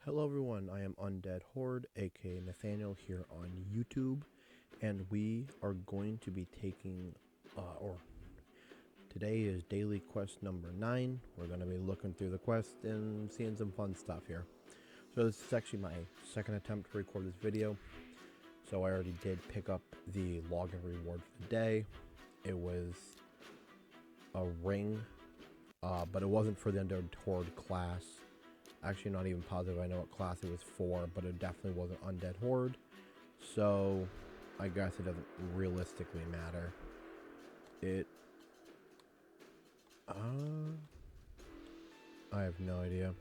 Hello everyone, I am Undead Horde, aka Nathaniel, here on YouTube, and we are going to be taking, today is daily quest number 9. We're going to be looking through the quest and seeing some fun stuff here. So this is actually my second attempt to record this video. So I already did pick up the login reward for the day. It was a ring, but it wasn't for the Undead Horde class. Actually, not even positive I know what class it was for, but it definitely wasn't Undead Horde. So, I guess it doesn't realistically matter. I have no idea.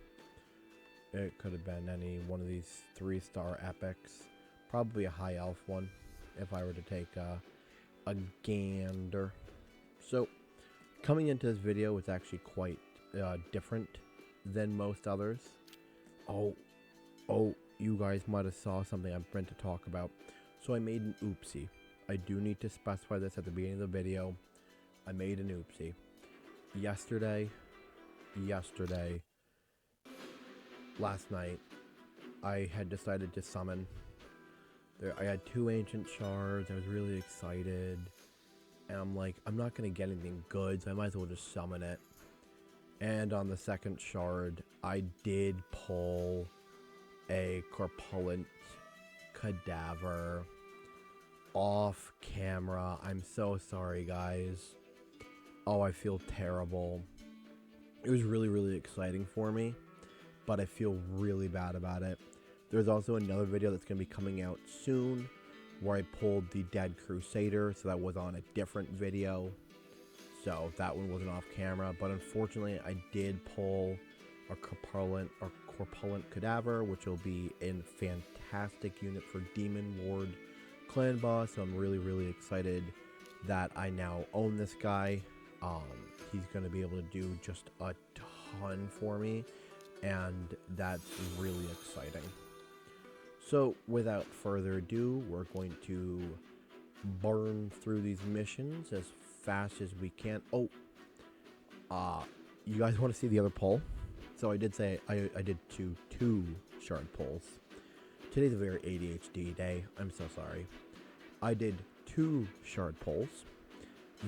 It could have been any one of these 3-star epics. Probably a high elf one, if I were to take a gander. So, coming into this video, it's actually quite different than most others. Oh, you guys might have saw something I meant to talk about. So I made an oopsie. I do need to specify this at the beginning of the video. I made an oopsie. Yesterday, last night, I had decided to summon. I had 2 ancient shards. I was really excited. And I'm like, I'm not going to get anything good, so I might as well just summon it. And on the second shard, I did pull a corpulent cadaver off camera. I'm so sorry, guys. Oh, I feel terrible. It was really exciting for me, but I feel really bad about it. There's also another video that's going to be coming out soon where I pulled the Dead Crusader, so that was on a different video. So that one wasn't off camera, but unfortunately I did pull a corpulent cadaver, which will be a fantastic unit for Demon Lord clan boss. So I'm really excited that I now own this guy. He's going to be able to do just a ton for me, and that's really exciting. So without further ado, we're going to burn through these missions as fast as we can. You guys want to see the other poll? So I did say I did two shard pulls. Today's a very ADHD day. I'm so sorry. I did 2 shard pulls.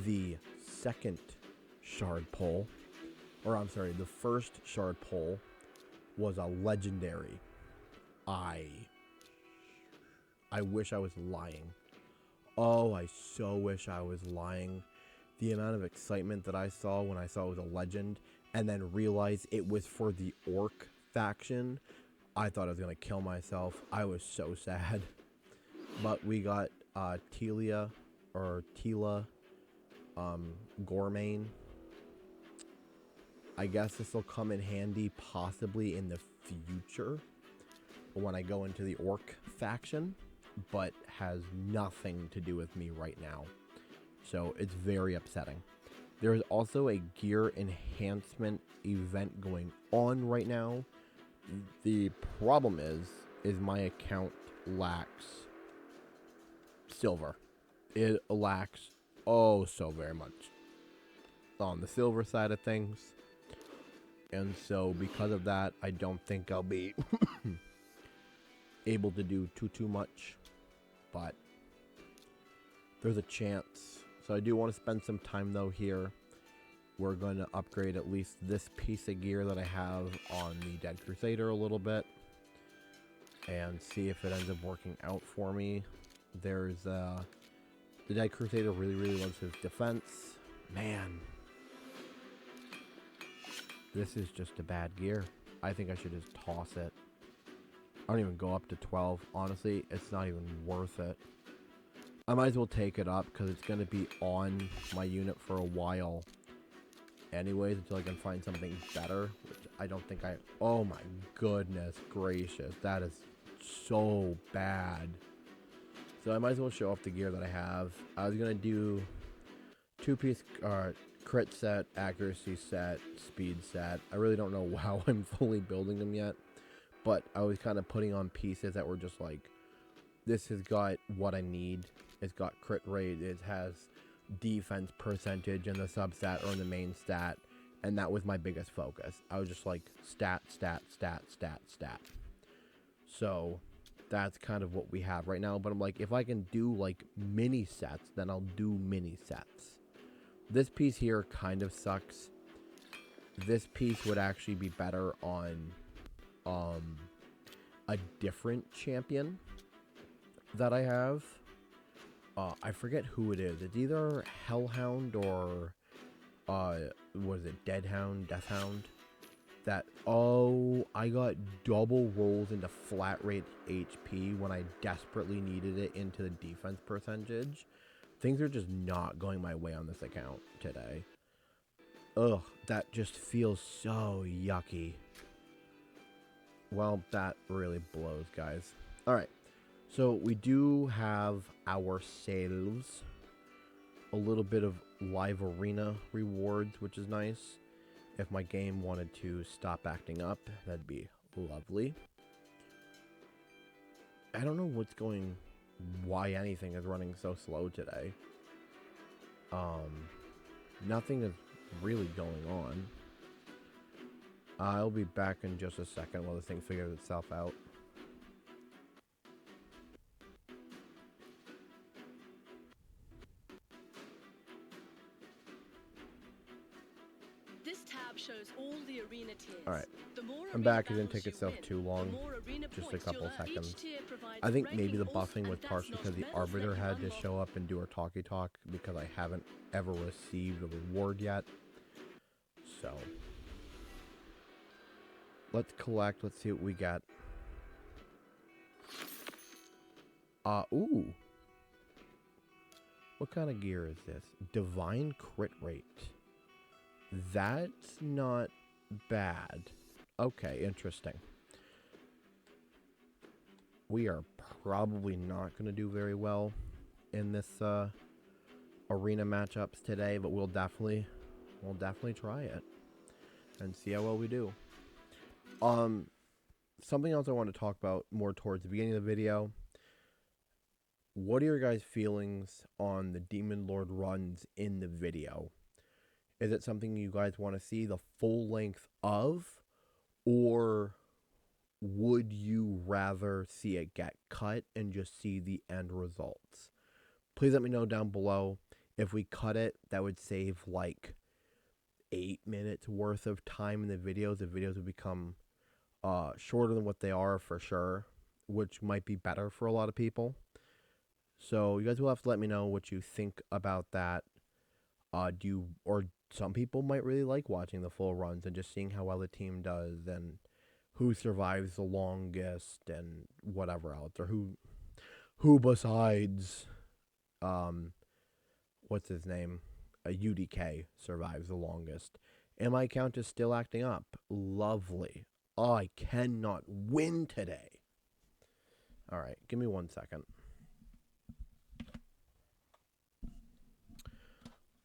The second shard pull, or I'm sorry, the first shard pull was a legendary. I wish I was lying. Oh, I so wish I was lying. The amount of excitement that I saw when I saw it was a legend and then realized it was for the orc faction, I thought I was going to kill myself. I was so sad. But we got Tila Gormain. I guess this will come in handy possibly in the future when I go into the orc faction, but has nothing to do with me right now. So it's very upsetting. There is also a gear enhancement event going on right now. The problem is my account lacks silver. It lacks so very much on the silver side of things. And so because of that, I don't think I'll be able to do too much, but there's a chance. So I do want to spend some time though here. We're going to upgrade at least this piece of gear that I have on the Dead Crusader a little bit and see if it ends up working out for me. There's the Dead Crusader really loves his defense. Man, this is just a bad gear. I think I should just toss it. I don't even go up to 12. Honestly, it's not even worth it. I might as well take it up because it's going to be on my unit for a while anyways until I can find something better, which I don't think I... Oh my goodness gracious. That is so bad. So I might as well show off the gear that I have. I was going to do 2-piece crit set, accuracy set, speed set. I really don't know how I'm fully building them yet, but I was kind of putting on pieces that were just like, this has got what I need. It's got crit rate, it has defense percentage in the substat or in the main stat, and that was my biggest focus. I was just like stat. So that's kind of what we have right now. But I'm like, if I can do like mini sets, then I'll do mini sets. This piece here kind of sucks. This piece would actually be better on a different champion that I have. I forget who it is. It's either Hellhound or what is it, Deadhound, Deathhound. That, oh, I got double rolls into flat rate HP when I desperately needed it into the defense percentage. Things are just not going my way on this account today. Ugh, that just feels so yucky. Well, that really blows, guys. Alright, so we do have ourselves a little bit of live arena rewards, which is nice. If my game wanted to stop acting up, that'd be lovely. I don't know why anything is running so slow today. Nothing is really going on. I'll be back in just a second while this thing figures itself out. This tab shows all the arena tiers. Alright, I'm back. It didn't take itself too long, just a couple seconds. I think maybe the buffing was partially because the Arbiter had to show up and do her talkie talk because I haven't ever received a reward yet. So, let's collect, let's see what we got. Ooh. What kind of gear is this? Divine crit rate. That's not bad. Okay, interesting. We are probably not going to do very well in this arena matchups today, but we'll definitely try it and see how well we do. Something else I want to talk about more towards the beginning of the video. What are your guys' feelings on the Demon Lord runs in the video? Is it something you guys want to see the full length of, or would you rather see it get cut and just see the end results? Please let me know down below. If we cut it, that would save like 8 minutes worth of time in the videos. The videos would become shorter than what they are for sure, which might be better for a lot of people. So you guys will have to let me know what you think about that. Or some people might really like watching the full runs and just seeing how well the team does and who survives the longest and whatever else, or who besides what's his name, a UDK survives the longest. And my account is still acting up. Lovely. Oh, I cannot win today. All right, give me 1 second.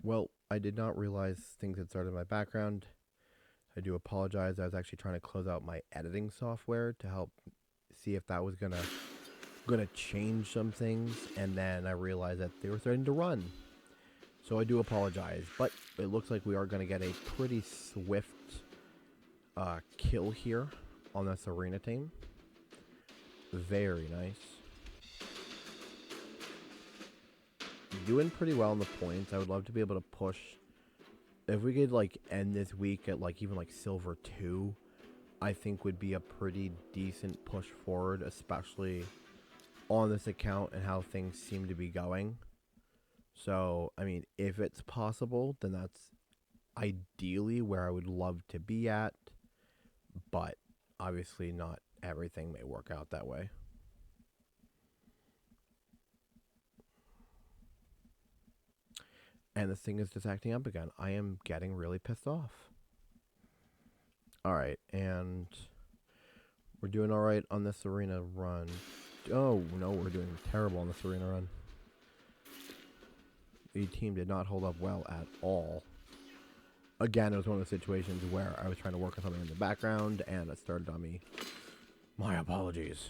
Well, I did not realize things had started in my background. I do apologize. I was actually trying to close out my editing software to help see if that was gonna change some things, and then I realized that they were starting to run. So I do apologize, but it looks like we are gonna get a pretty swift kill here on this arena team. Very nice. Doing pretty well in the points. I would love to be able to push. If we could like end this week at like even like silver 2, I think would be a pretty decent push forward, especially on this account and how things seem to be going. So, I mean, if it's possible, then that's ideally where I would love to be at, but obviously not everything may work out that way. And this thing is just acting up again. I am getting really pissed off. Alright, and we're doing alright on this arena run. Oh, no, we're doing terrible on this arena run. The team did not hold up well at all. Again, it was one of those situations where I was trying to work on something in the background, and it started on me. My apologies.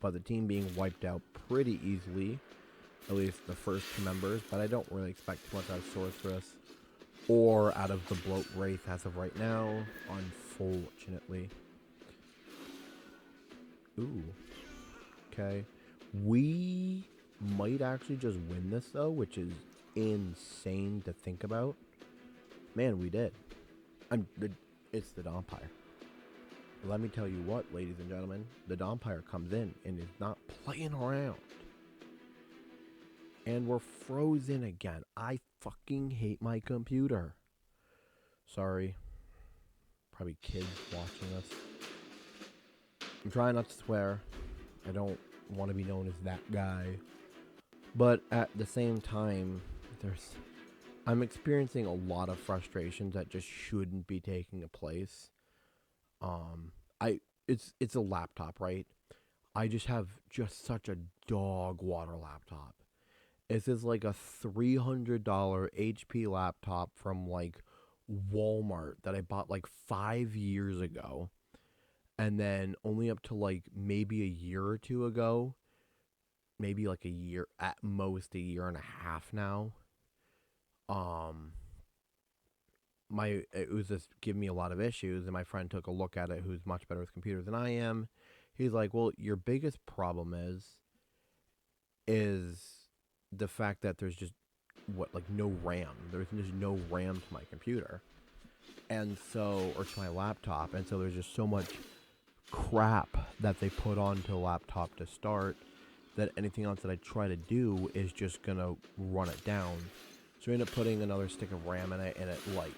But the team being wiped out pretty easily. At least the first 2 members, but I don't really expect too much out of Sorceress or out of the Bloat Wraith as of right now, unfortunately. Ooh. Okay. We might actually just win this, though, which is insane to think about. Man, we did. It's the Dompire. Let me tell you what, ladies and gentlemen. The Dompire comes in and is not playing around. And we're frozen again. I fucking hate my computer. Sorry. Probably kids watching us. I'm trying not to swear. I don't want to be known as that guy. But at the same time, I'm experiencing a lot of frustrations that just shouldn't be taking place. It's a laptop, right? I just have just such a dog water laptop. This is like a $300 HP laptop from like Walmart that I bought like 5 years ago. And then only up to like maybe a year or two ago, maybe like a year, at most a year and a half now. Um, it was just giving me a lot of issues, and my friend took a look at it, who's much better with computers than I am. He's like, "Well, your biggest problem is the fact that there's just like no RAM. There's just no RAM to my computer, and so or to my laptop, and so there's just so much crap that they put onto the laptop to start that anything else that I try to do is just gonna run it down. So I ended up putting another stick of RAM in it, and it like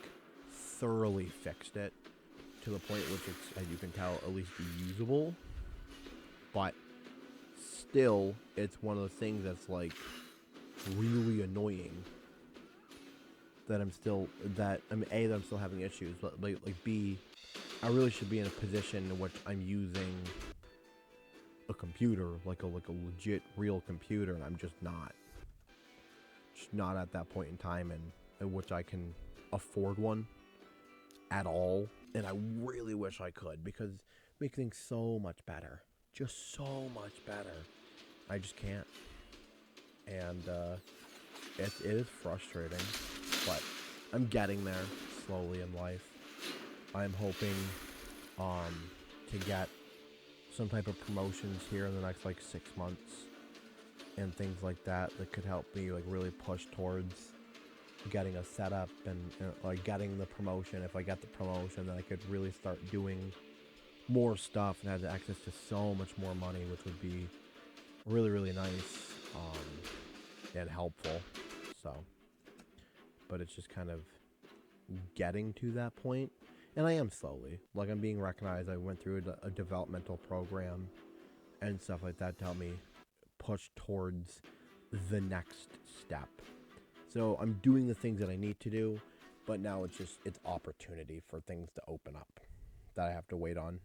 thoroughly fixed it to the point which it's, as you can tell, at least usable. But still, it's one of those things that's like really annoying. That I'm still that A, that I'm still having issues, but like B, I really should be in a position in which I'm using a computer, like a legit real computer, and I'm just not at that point in time in which I can afford one at all. And I really wish I could, because it makes things so much better, just so much better. I just can't, and it is frustrating, but I'm getting there slowly in life. I'm hoping to get some type of promotions here in the next like 6 months and things like that could help me like really push towards getting a setup and like getting the promotion. If I get the promotion, then I could really start doing more stuff and have access to so much more money, which would be really, really nice and helpful. So, but it's just kind of getting to that point. And I am slowly. Like, I'm being recognized. I went through a developmental program and stuff like that to help me push towards the next step. So I'm doing the things that I need to do, but now it's opportunity for things to open up that I have to wait on.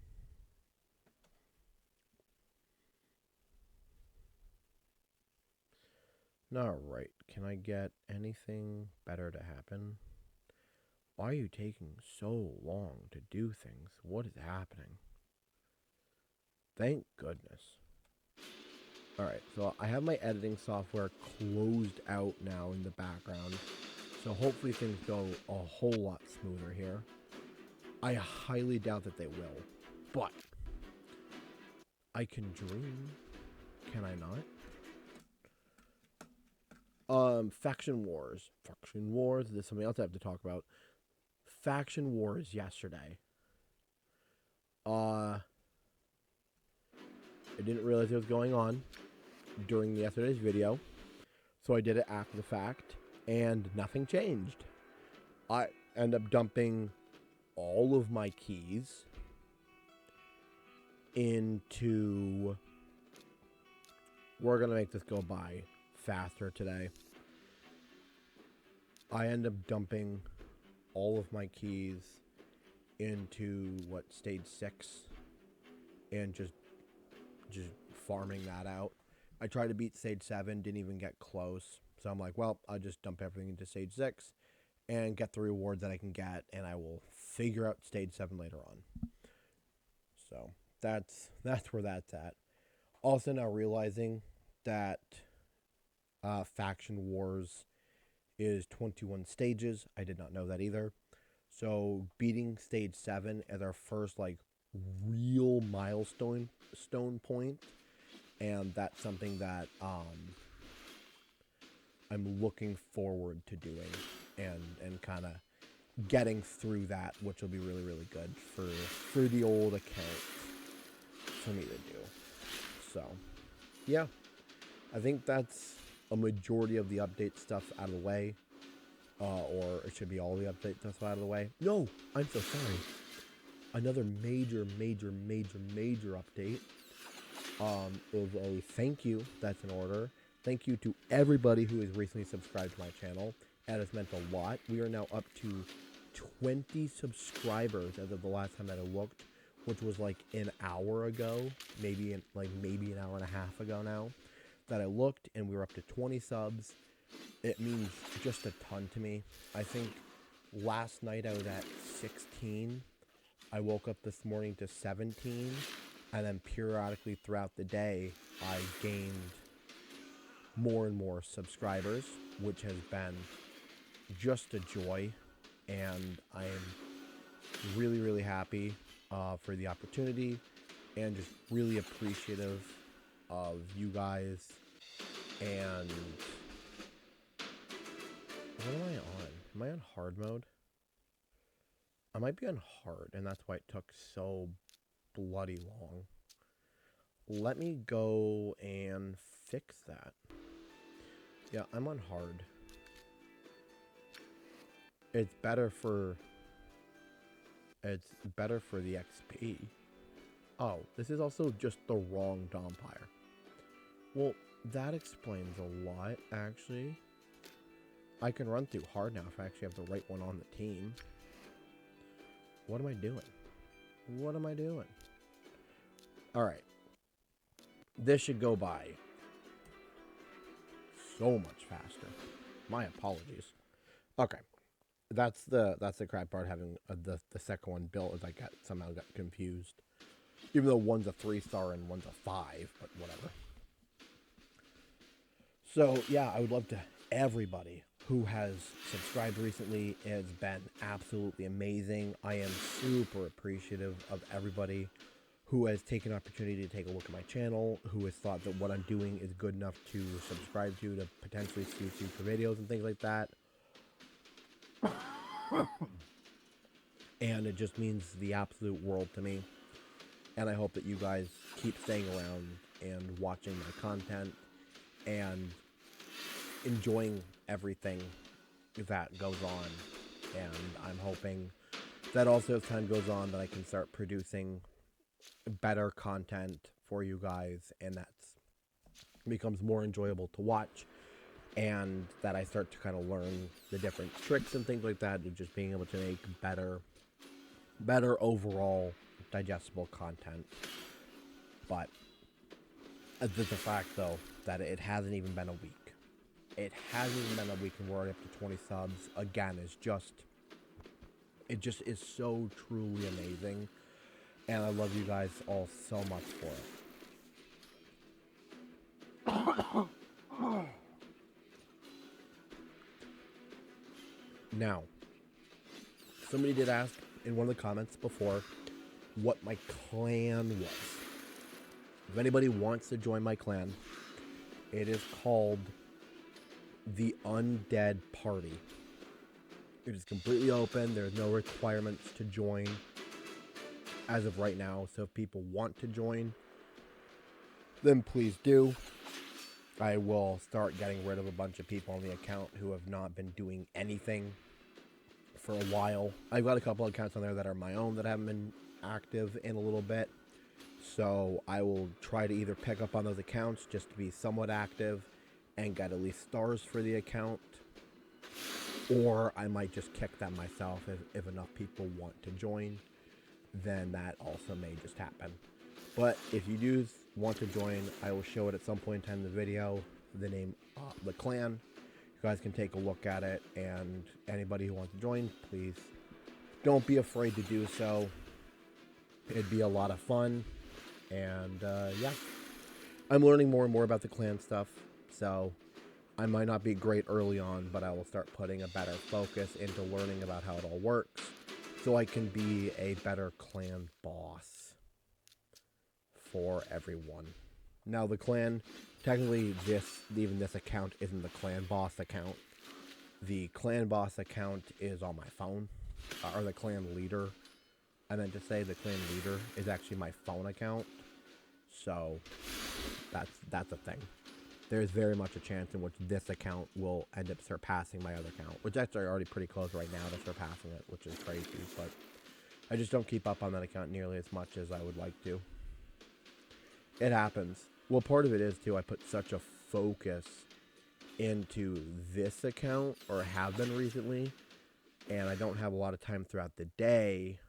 Alright, can I get anything better to happen? Why are you taking so long to do things? What is happening? Thank goodness. Alright, so I have my editing software closed out now in the background. So hopefully things go a whole lot smoother here. I highly doubt that they will. But I can dream. Can I not? Faction Wars. Faction Wars. There's something else I have to talk about. Faction Wars yesterday. I didn't realize it was going on during yesterday's video, so I did it after the fact, and nothing changed. I end up dumping all of my keys into... We're gonna make this go by faster today. I end up dumping all of my keys into stage 6, and just farming that out. I tried to beat stage 7, didn't even get close. So I'm like, well, I'll just dump everything into stage 6 and get the rewards that I can get, and I will figure out stage 7 later on. So that's where that's at. Also now realizing that Faction Wars is 21 stages. I did not know that either. So beating stage 7 as our first real stone point, and that's something that I'm looking forward to doing, and kind of getting through that, which will be really, really good for the old account for me to do. So, yeah, I think that's a majority of the update stuff out of the way, or it should be all the update stuff out of the way. No, I'm so sorry. Another major update is a thank you that's in order. Thank you to everybody who has recently subscribed to my channel. That has meant a lot. We are now up to 20 subscribers as of the last time that I looked, which was like an hour ago, maybe an hour and a half ago now that I looked, and we were up to 20 subs. It means just a ton to me. I think last night I was at 16. I woke up this morning to 17, and then periodically throughout the day, I gained more and more subscribers, which has been just a joy, and I am really, really happy for the opportunity, and just really appreciative of you guys. And what am I on? Am I on hard mode? I might be on hard, and that's why it took so bloody long. Let me go and fix that. Yeah, I'm on hard. It's better for the XP. Oh, this is also just the wrong Dompire. Well, that explains a lot, actually. I can run through hard now if I actually have the right one on the team. What am I doing? What am I doing? Alright. This should go by so much faster. My apologies. Okay. That's the crap part, having the second one built, is I somehow got confused. Even though one's a 3-star and one's a 5, but whatever. So, yeah, I would love to everybody who has subscribed recently. It has been absolutely amazing. I am super appreciative of everybody who has taken opportunity to take a look at my channel, who has thought that what I'm doing is good enough to subscribe to potentially see future videos and things like that. And it just means the absolute world to me. And I hope that you guys keep staying around and watching my content and enjoying everything that goes on. And I'm hoping that also as time goes on that I can start producing better content for you guys, and that becomes more enjoyable to watch, and that I start to kind of learn the different tricks and things like that, and just being able to make better overall digestible content. But the fact, though, that it hasn't even been a week. It hasn't even been a week and we're already up to 20 subs. Again, it just is so truly amazing. And I love you guys all so much for it. Now, somebody did ask in one of the comments before what my clan was. If anybody wants to join my clan, it is called the Undead Party. It is completely open. There's no requirements to join as of right now. So if people want to join, then please do. I will start getting rid of a bunch of people on the account who have not been doing anything for a while. I've got a couple of accounts on there that are my own that haven't been active in a little bit. So I will try to either pick up on those accounts just to be somewhat active and get at least stars for the account, or I might just kick them myself if enough people want to join. Then that also may just happen. But if you do want to join, I will show it at some point in time in the video, the name of the clan. You guys can take a look at it, and anybody who wants to join, please don't be afraid to do so. It'd be a lot of fun, and yeah. I'm learning more and more about the clan stuff, so I might not be great early on, but I will start putting a better focus into learning about how it all works, so I can be a better clan boss. for everyone. Now the clan, technically this account isn't the clan boss account. The clan boss account is on my phone, or the clan leader. I meant to say the clan leader is actually my phone account. So that's a thing. There's very much a chance in which this account will end up surpassing my other account, which actually already pretty close right now to surpassing it, which is crazy, but I just don't keep up on that account nearly as much as I would like to. It happens. Well, part of it is, too, I put such a focus into this account, or have been recently, and I don't have a lot of time throughout the day,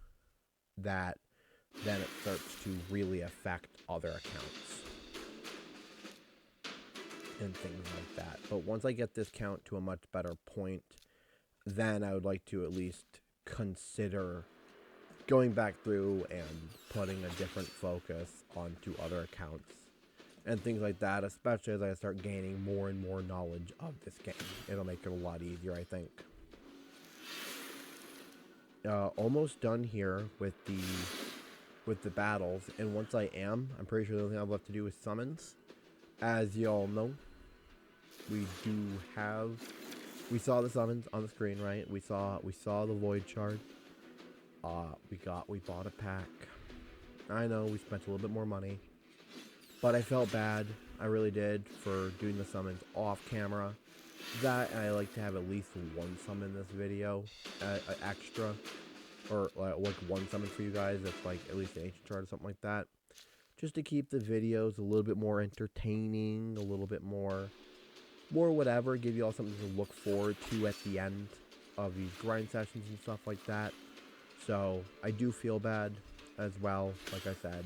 that then it starts to really affect other accounts and things like that. But once I get this count to a much better point, then I would like to at least consider going back through and putting a different focus onto other accounts and things like that, especially as I start gaining more and more knowledge of this game. It'll make it a lot easier, I think. Almost done here with the battles, and once I am, I'm pretty sure the only thing I've left to do is summons. As y'all know, we saw the summons on the screen, right? We saw the void shard. We bought a pack. I know we spent a little bit more money, but I felt bad. I really did, for doing the summons off camera. That, and I like to have at least one summon in this video, extra, or like one summon for you guys. That's like at least an ancient shard or something like that, just to keep the videos a little bit more entertaining, a little bit more whatever, give you all something to look forward to at the end of these grind sessions and stuff like that. So I do feel bad as well, like I said,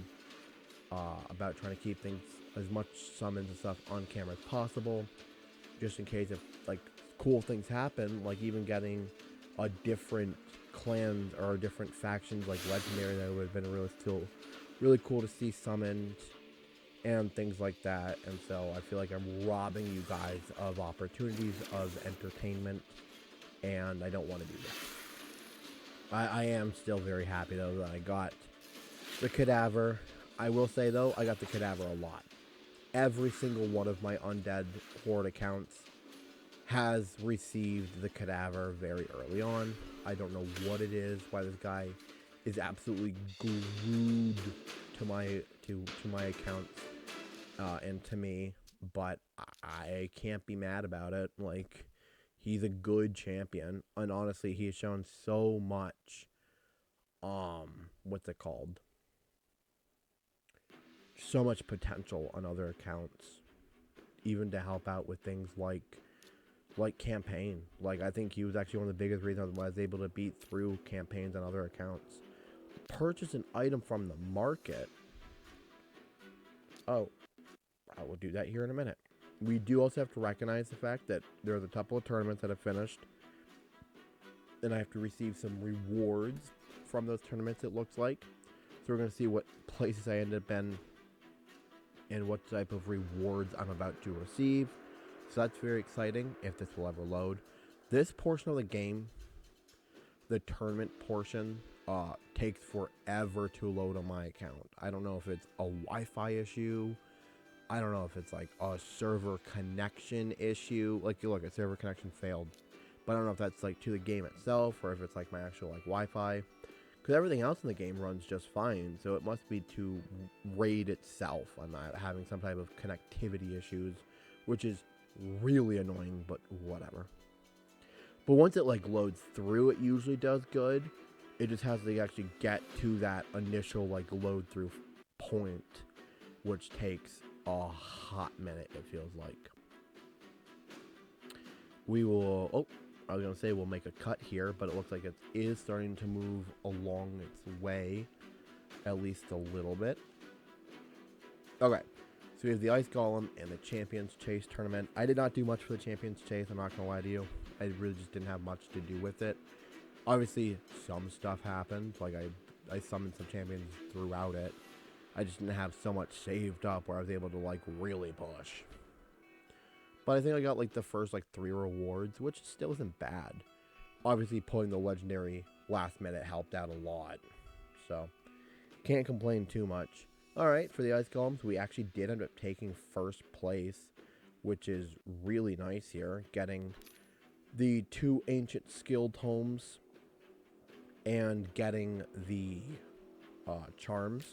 about trying to keep things, as much summons and stuff on camera as possible, just in case if like cool things happen, like even getting a different clan or different factions like legendary, that would have been really cool to see summoned and things like that. And so I feel like I'm robbing you guys of opportunities of entertainment, and I don't want to do that. I am still very happy though that I got the cadaver. I will say though, I got the cadaver a lot. Every single one of my Undead Horde accounts has received the cadaver very early on. I don't know what it is, why this guy is absolutely glued to my accounts and to me, but I can't be mad about it. Like, he's a good champion, and honestly, he has shown so much, what's it called? So much potential on other accounts, even to help out with things like campaign. Like, I think he was actually one of the biggest reasons why I was able to beat through campaigns on other accounts. Purchase an item from the market. Oh, I will do that here in a minute. We do also have to recognize the fact that there's a couple of tournaments that have finished, and I have to receive some rewards from those tournaments, it looks like. So we're going to see what places I end up in and what type of rewards I'm about to receive. So that's very exciting, if this will ever load. This portion of the game, the tournament portion, takes forever to load on my account. I don't know if it's a Wi-Fi issue. I don't know if it's like a server connection issue. Like, you look, a server connection failed. But I don't know if that's like to the game itself, or if it's like my actual like Wi-Fi. Because everything else in the game runs just fine, so it must be to Raid itself. I'm not having some type of connectivity issues, which is really annoying, but whatever. But once it like loads through, it usually does good. It just has to actually get to that initial like load through point, which takes a hot minute, it feels like. We will, oh, I was going to say we'll make a cut here, but it looks like it is starting to move along its way, at least a little bit. Okay, so we have the Ice Golem and the Champions Chase tournament. I did not do much for the Champions Chase, I'm not going to lie to you. I really just didn't have much to do with it. Obviously, some stuff happened, like I summoned some champions throughout it. I just didn't have so much saved up where I was able to like really push. But I think I got like the first like 3 rewards, which still isn't bad. Obviously, pulling the legendary last minute helped out a lot. So, can't complain too much. Alright, for the ice golems, we actually did end up taking first place, which is really nice here. Getting the 2 ancient skill tomes and getting the charms,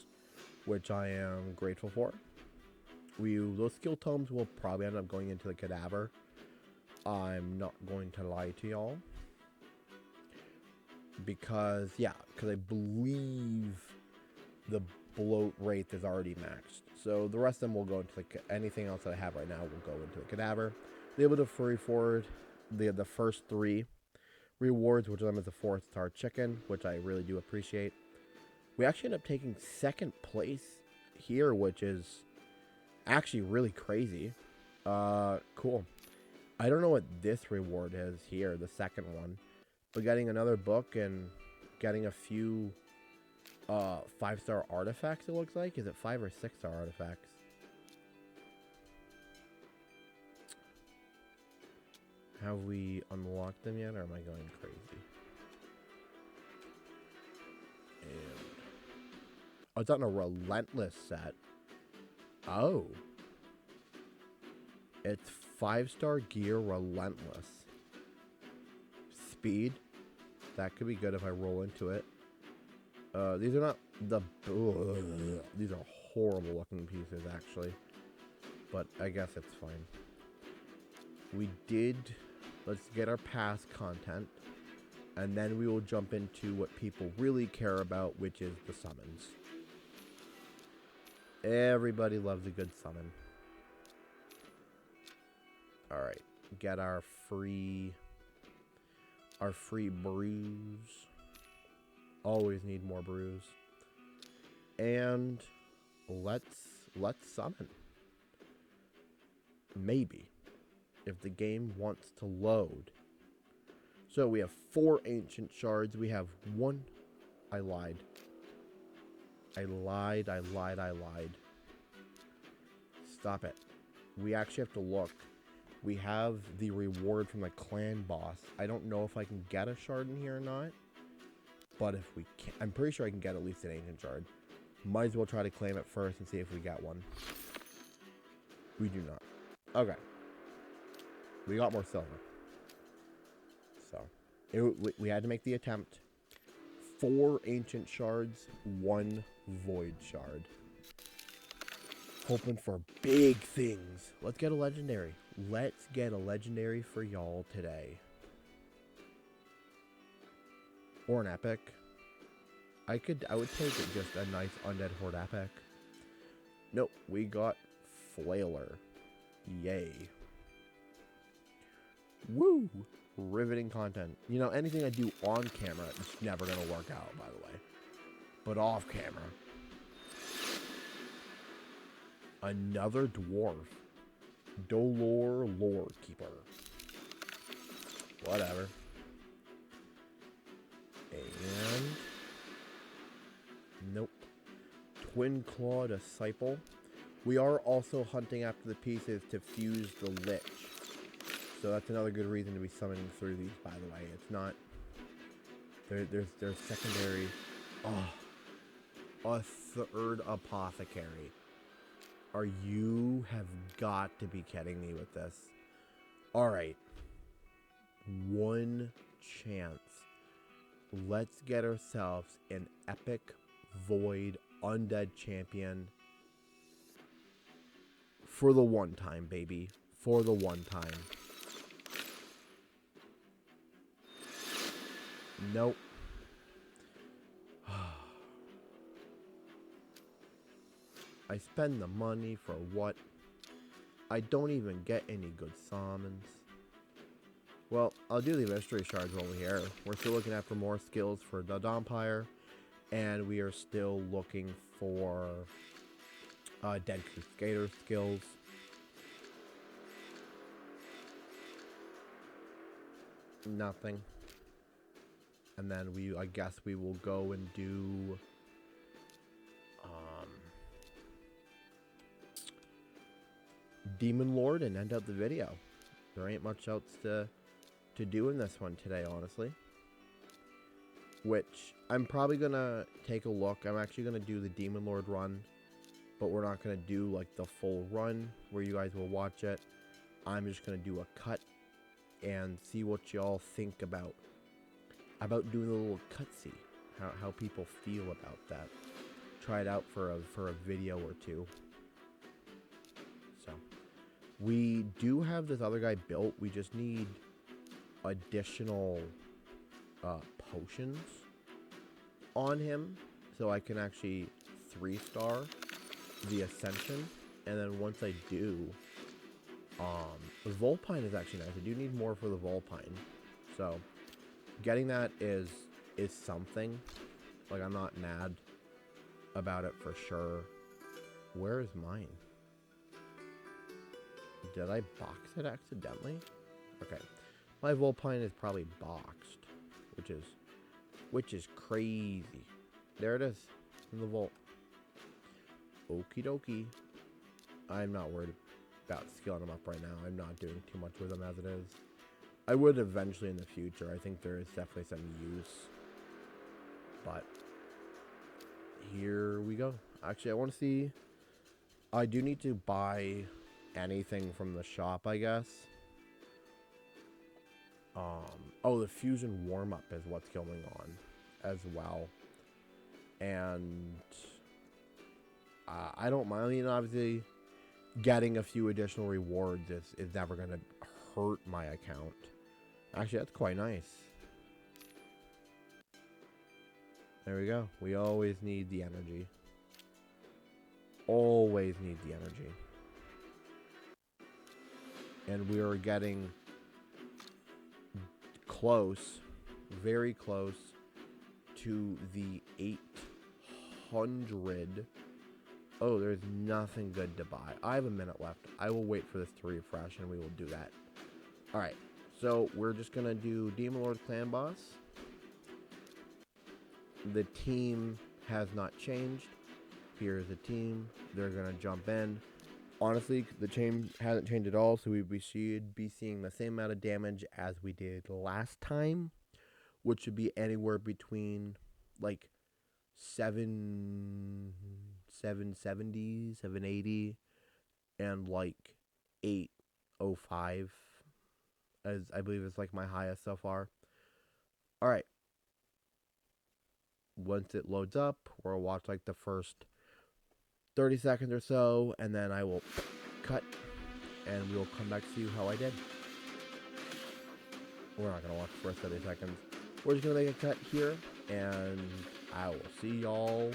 which I am grateful for. Those skill tomes will probably end up going into the cadaver. I'm not going to lie to y'all. Because I believe the bloat rate is already maxed. So the rest of them will go into anything else that I have right now will go into the cadaver. Be able to furry forward the first 3 rewards, which of them is the 4-star chicken, which I really do appreciate. We actually end up taking second place here, which is actually really crazy. Cool. I don't know what this reward is here, the second one, but getting another book and getting a few 5-star artifacts, it looks like. Is it 5 or 6-star artifacts? Have we unlocked them yet, or am I going crazy? And oh, it's on a relentless set. Oh. It's 5-star gear relentless. Speed. That could be good if I roll into it. These are not the... these are horrible looking pieces, actually. But I guess it's fine. We did... Let's get our past content. And then we will jump into what people really care about, which is the summons. Everybody loves a good summon. Alright. Get our free brews. Always need more brews. And let's summon. Maybe. If the game wants to load. So we have 4 ancient shards. We have 1. I lied. Stop it. We actually have to look. We have the reward from the clan boss. I don't know if I can get a shard in here or not. But if we can, I'm pretty sure I can get at least an ancient shard. Might as well try to claim it first and see if we get one. We do not. Okay. We got more silver. So, we had to make the attempt. 4 ancient shards, 1 void shard. Hoping for big things. Let's get a legendary. Let's get a legendary for y'all today. Or an epic. I would take it just a nice Undead Horde epic. Nope, we got Flailer. Yay. Woo! Riveting content. You know, anything I do on camera is never going to work out, by the way. But off camera. Another dwarf. Dolor Lore Keeper. Whatever. And... nope. Twin Claw Disciple. We are also hunting after the pieces to fuse the Lich. So that's another good reason to be summoning through these, by the way. It's not... There's secondary... Oh. A 3rd Apothecary. You have got to be kidding me with this. Alright. 1 chance. Let's get ourselves an epic void undead champion. For the one time, baby. For the one time. Nope. I spend the money for what? I don't even get any good summons. Well, I'll do the mystery shards over here. We're still looking at for more skills for the Dompire. And we are still looking for Dead Crusader skills. Nothing. And then I guess we will go and do Demon Lord and end up the video. There ain't much else to do in this one today, honestly. Which I'm probably gonna take a look. I'm actually gonna do the Demon Lord run but we're not going to do like the full run where you guys will watch it. I'm just going to do a cut and see what y'all think about doing a little cutscene. How people feel about that. Try it out for a video or two. So, we do have this other guy built. We just need additional potions on him, so I can actually 3-star the Ascension. And then once I do, the Volpine is actually nice. I do need more for the Volpine, so getting that is something. Like, I'm not mad about it for sure. Where is mine? Did I box it accidentally? Okay, my Volpine is probably boxed, which is crazy. There it is in the vault. Okie dokie. I'm not worried about skilling them up right now. I'm not doing too much with them as it is. I would eventually in the future. I think there is definitely some use. But here we go. Actually, I want to see. I do need to buy anything from the shop, I guess. Oh, the fusion warm-up is what's going on as well. And I don't mind. I mean, obviously, getting a few additional rewards is never going to hurt my account. Actually, that's quite nice. There we go. We always need the energy. Always need the energy. And we are getting close, very close to the 800. Oh, there's nothing good to buy. I have a minute left. I will wait for this to refresh and we will do that. Alright, so we're just going to do Demon Lord Clan Boss. The team has not changed. Here's the team. They're going to jump in. Honestly, the team hasn't changed at all, so we should be seeing the same amount of damage as we did last time, which should be anywhere between like 770, 780, and like 805, as I believe is like my highest so far. All right. Once it loads up, we'll watch like the first 30 seconds or so, and then I will cut, and we'll come back to see how I did. We're not going to watch the first 30 seconds. We're just going to make a cut here, and I will see y'all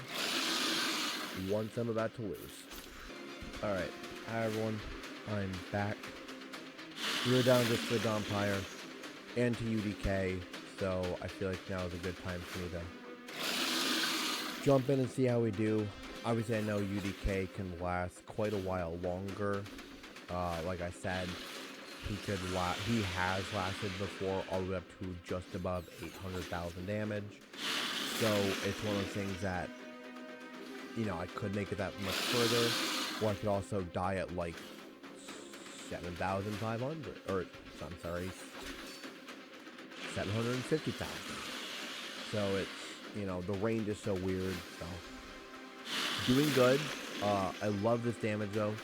once I'm about to lose. Alright, hi everyone, I'm back. We were down just to the Dompire and to UDK, so I feel like now is a good time for me to jump in and see how we do. Obviously, I know UDK can last quite a while longer. Like I said, he has lasted before all the way up to just above 800,000 damage. So it's one of those things that, you know, I could make it that much further, or I could also die at like 7,500, or I'm sorry, 750,000. So it's, you know, the range is so weird. So doing good. I love this damage though.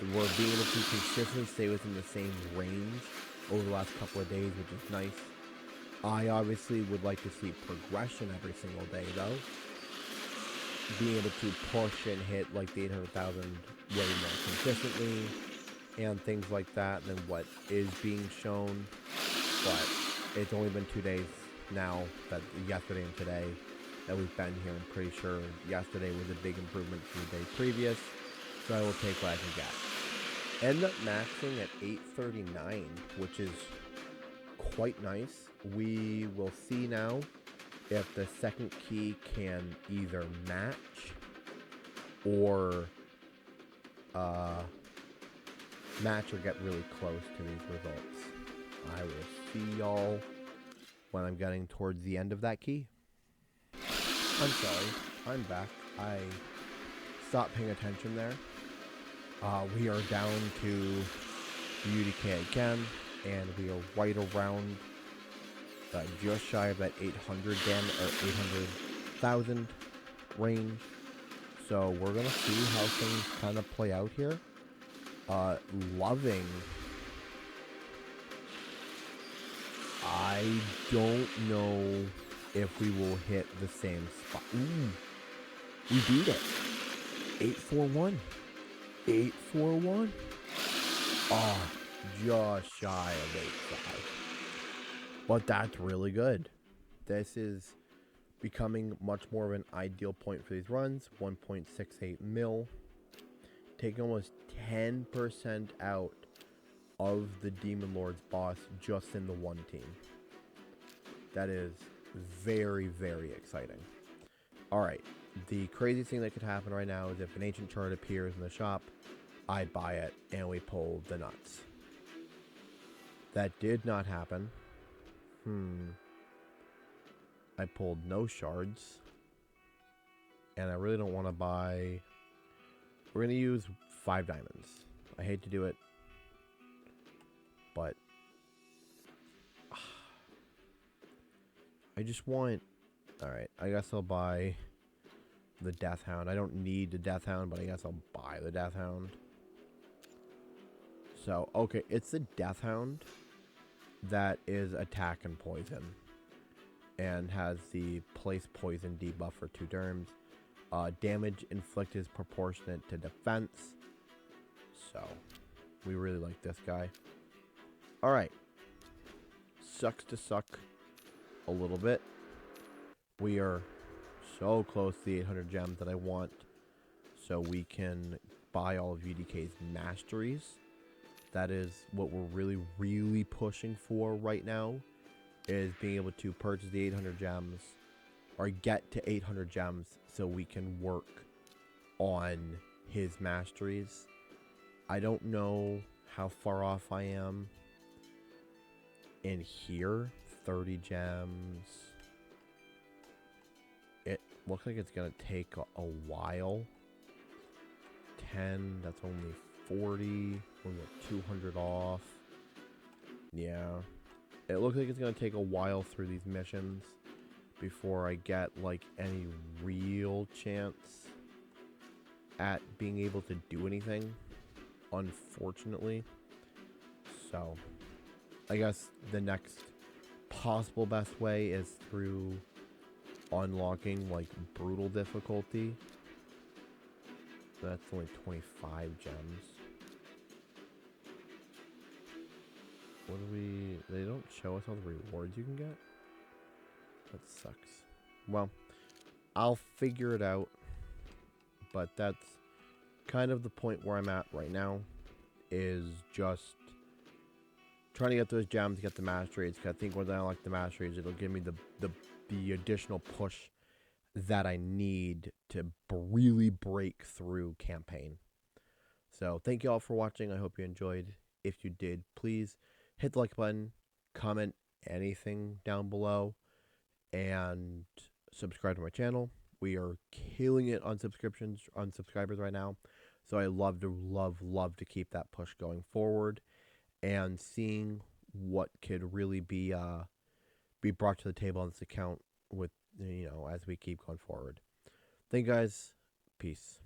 We're being able to consistently stay within the same range over the last couple of days, which is nice. I obviously would like to see progression every single day though. Being able to push and hit like the 800,000 way more consistently and things like that than what is being shown. But it's only been 2 days now, that yesterday and today, that we've been here. I'm pretty sure yesterday was a big improvement from the day previous, so I will take what I can get. End up maxing at 839, which is quite nice. We will see now if the second key can either match or get really close to these results. I will see y'all when I'm getting towards the end of that key. I'm sorry, I'm back. I stopped paying attention there. We are down to UDK again, and we are right around just shy of that 800 damage, or 800,000 range. So we're gonna see how things kind of play out here. Loving. I don't know if we will hit the same spot. Ooh, we beat it. 841. 841. Oh, just shy of 85. But that's really good. This is becoming much more of an ideal point for these runs. 1.68 mil. Taking almost 10% out of the Demon Lord's boss just in the one team. That is very, very exciting. Alright, the craziest thing that could happen right now is if an ancient chart appears in the shop, I buy it and we pull the nuts. That did not happen. I pulled no shards. And I really don't want to buy... We're going to use 5 diamonds. I hate to do it. But... I just want... Alright, I guess I'll buy the Death Hound. I don't need the Death Hound, but I guess I'll buy the Death Hound. So, okay, it's the Death Hound that is attack and poison. And has the place poison debuff for 2 turns. Damage inflicted is proportionate to defense. So, we really like this guy. Alright. Sucks to suck a little bit. We are so close to the 800 gems that I want. So we can buy all of UDK's masteries. That is what we're really, really pushing for right now. Is being able to purchase the 800 gems. Or get to 800 gems so we can work on his masteries. I don't know how far off I am in here. 30 gems. It looks like it's going to take a while. 10, that's only 40. We're at 200 off. Yeah. It looks like it's going to take a while through these missions before I get like any real chance at being able to do anything, unfortunately. So I guess the next possible best way is through unlocking like brutal difficulty. That's only 25 gems. What do we... They don't show us all the rewards you can get? That sucks. Well, I'll figure it out. But that's kind of the point where I'm at right now. Is just trying to get those gems, get the masteries. Because I think once I unlock the masteries, it'll give me the additional push that I need to really break through campaign. So thank you all for watching. I hope you enjoyed. If you did, please hit the like button, comment anything down below, and subscribe to my channel. We are killing it on subscribers right now. So I love to keep that push going forward and seeing what could really be brought to the table on this account with, as we keep going forward. Thank you guys. Peace.